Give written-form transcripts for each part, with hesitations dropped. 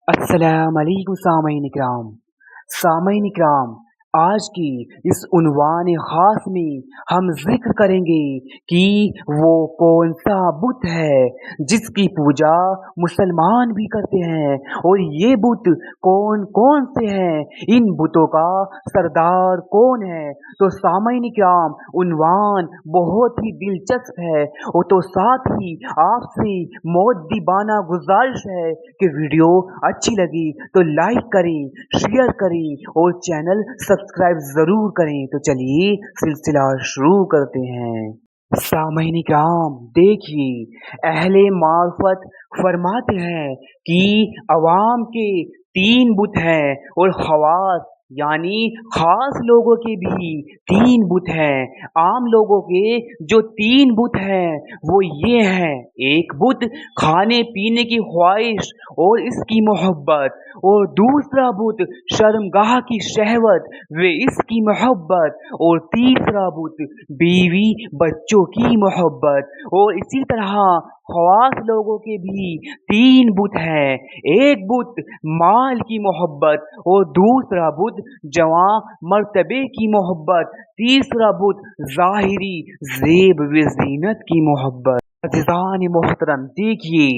अस्सलाम वालेकुम सामईन इकराम। आज की इस उन्वान ख़ास में हम जिक्र करेंगे कि वो कौन सा बुत है जिसकी पूजा मुसलमान भी करते हैं और ये बुत कौन कौन से हैं, इन बुतों का सरदार कौन है। तो सामईन इकराम, उन्वान बहुत ही दिलचस्प है और तो साथ ही आपसे मोद्दीबाना गुजारिश है कि वीडियो अच्छी लगी तो लाइक करें, शेयर करें और चैनल सब्सक्राइब जरूर करें। तो चलिए सिलसिला शुरू करते हैं। सामईन इकराम, देखिए अहले मार्फत फरमाते हैं कि अवाम के तीन बुत हैं और खवास यानी खास लोगों के भी तीन बुत हैं। आम लोगों के जो तीन बुत हैं वो ये हैं, एक बुत खाने पीने की ख्वाहिश और इसकी मोहब्बत, और दूसरा बुत शर्मगाह की शहवत वे इसकी मोहब्बत, और तीसरा बुत बीवी बच्चों की मोहब्बत। और इसी तरह खवास लोगों के भी तीन बुत हैं, एक बुत माल की मोहब्बत और दूसरा बुत जवां मर्तबे की मोहब्बत, तीसरा बुत ज़ाहिरी ज़ेब व ज़ीनत की मोहब्बत। अज़ीज़ान मोहतरम, देखिए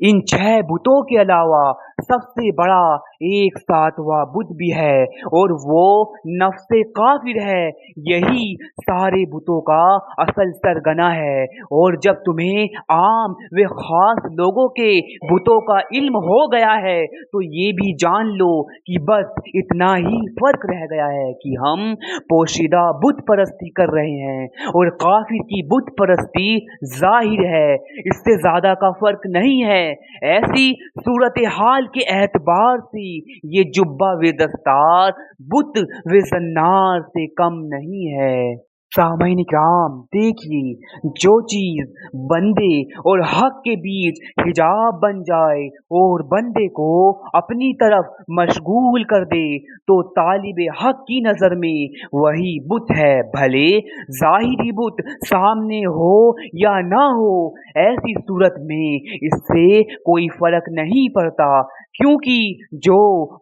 इन छह बुतों के अलावा सबसे बड़ा एक सातवां बुत भी है और वो नफ्से काफिर है। यही सारे बुतों का असल सरगना है। और जब तुम्हें आम व खास लोगों के बुतों का इल्म हो गया है तो ये भी जान लो कि बस इतना ही फर्क रह गया है कि हम पोशीदा बुत परस्ती कर रहे हैं और काफिर की बुत परस्ती जाहिर है। इससे ज्यादा का फर्क नहीं है। ऐसी सूरत हाल के एतबार से ये जुब्बा व दस्तार बुत व जन्नार से कम नहीं है। सामईन इकराम, देखिए जो चीज बंदे और हक के बीच हिजाब बन जाए और बंदे को अपनी तरफ मशगूल कर दे तो तालिब हक की नजर में वही बुत है, भले जाहिरी बुत सामने हो या ना हो। ऐसी सूरत में इससे कोई फर्क नहीं पड़ता, क्योंकि जो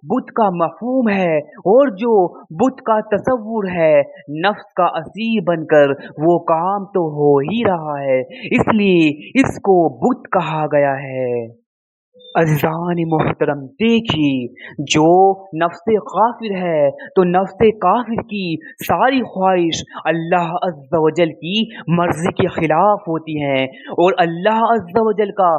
बुत का मफहूम है और जो बुत का तसव्वुर है, नफ्स का असीर बनकर वो काम तो हो ही रहा है, इसलिए इसको बुत कहा गया है। अज़ीज़ान मोहतरम, देखिए जो नफ्से काफिर है तो नफ्से काफिर की सारी ख्वाहिश अल्लाह अज़्ज़ा वजल की मर्जी के खिलाफ होती हैं और अल्लाह अज़्ज़ा वजल का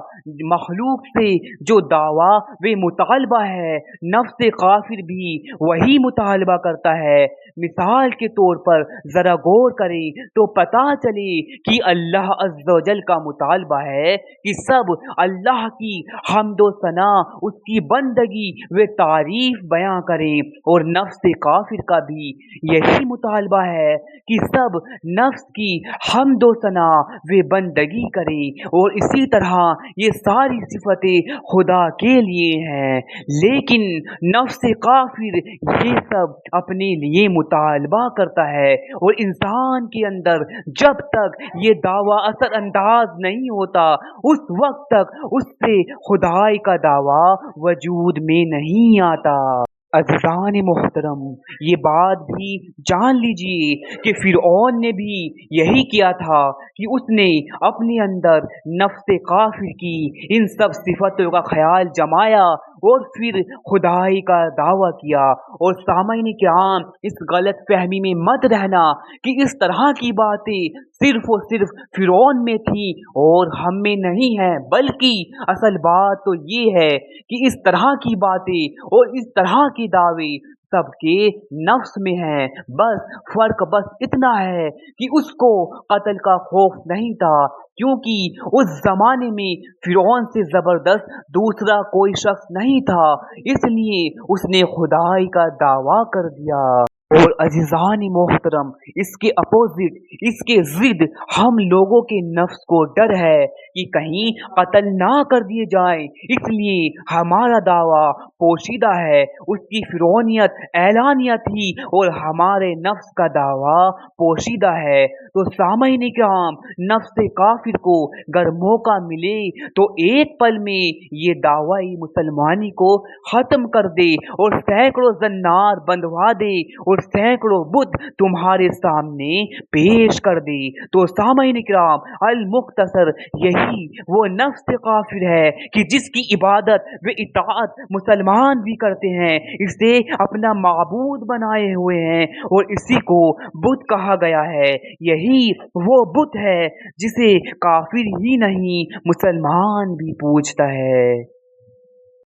मखलूक से जो दावा वे मुतालबा है, नफ्से काफिर भी वही मुतालबा करता है। मिसाल के तौर पर जरा गौर करें तो पता चले कि अल्लाह अज़्ज़ा वजल का मुतालबा है कि सब अल्लाह की हम्दो सना, उसकी बंदगी व तारीफ बयां करें, और नफ्स काफिर का भी यही मुतालबा है कि सब नफ्स की हम्दो सना व बंदगी करें और इसी तरह ये सारी सिफतें खुदा के लिए हैं। लेकिन नफ्स काफिर ये सब अपने लिए मुतालबा करता है और इंसान के अंदर जब तक ये दावा असर अंदाज नहीं होता उस वक्त तक उससे खुदाई का दावा वजूद में नहीं आता। अज़ीज़ान मोहतरम, ये बात भी जान लीजिए कि फिरऔन ने भी यही किया था कि उसने अपने अंदर नफ्स काफिर की इन सब सिफतों का ख्याल जमाया और फिर खुदाई का दावा किया। और सामईन किराम, इस गलत फहमी में मत रहना कि इस तरह की बातें सिर्फ और सिर्फ फिरौन में थी और हम में नहीं है, बल्कि असल बात तो ये है कि इस तरह की बातें और इस तरह के दावे सबके नफ्स में है। बस इतना है कि उसको कत्ल का खौफ नहीं था, क्योंकि उस जमाने में फिरौन से जबरदस्त दूसरा कोई शख्स नहीं था, इसलिए उसने खुदाई का दावा कर दिया। اور अज़ीज़ान मोहतरम, इसके अपोजिट, इसके ज़िद हम लोगों के नफ्स को डर है कि कहीं कत्ल ना कर दिए जाएं, इसलिए हमारा दावा पोशीदा है। उसकी फिरौनियत ऐलानिया थी और हमारे नफ्स का दावा पोशीदा है। तो सामईन इकराम, नफ्स काफिर को अगर मौका मिले तो एक पल में ये दावाई मुसलमानी को खत्म कर दे और सैकड़ों जन्नार बंधवा दे और सैकड़ों बुत तुम्हारे सामने पेश कर दे। तो सामईन इकराम, अल मुख्तसर, यही वो नफ्स काफिर है कि जिसकी इबादत व इताअत मुसलमान भी करते हैं, इसे अपना माबूद बनाए हुए हैं और इसी को बुत कहा गया है। यही वो बुत है जिसे काफिर ही नहीं मुसलमान भी पूजता है।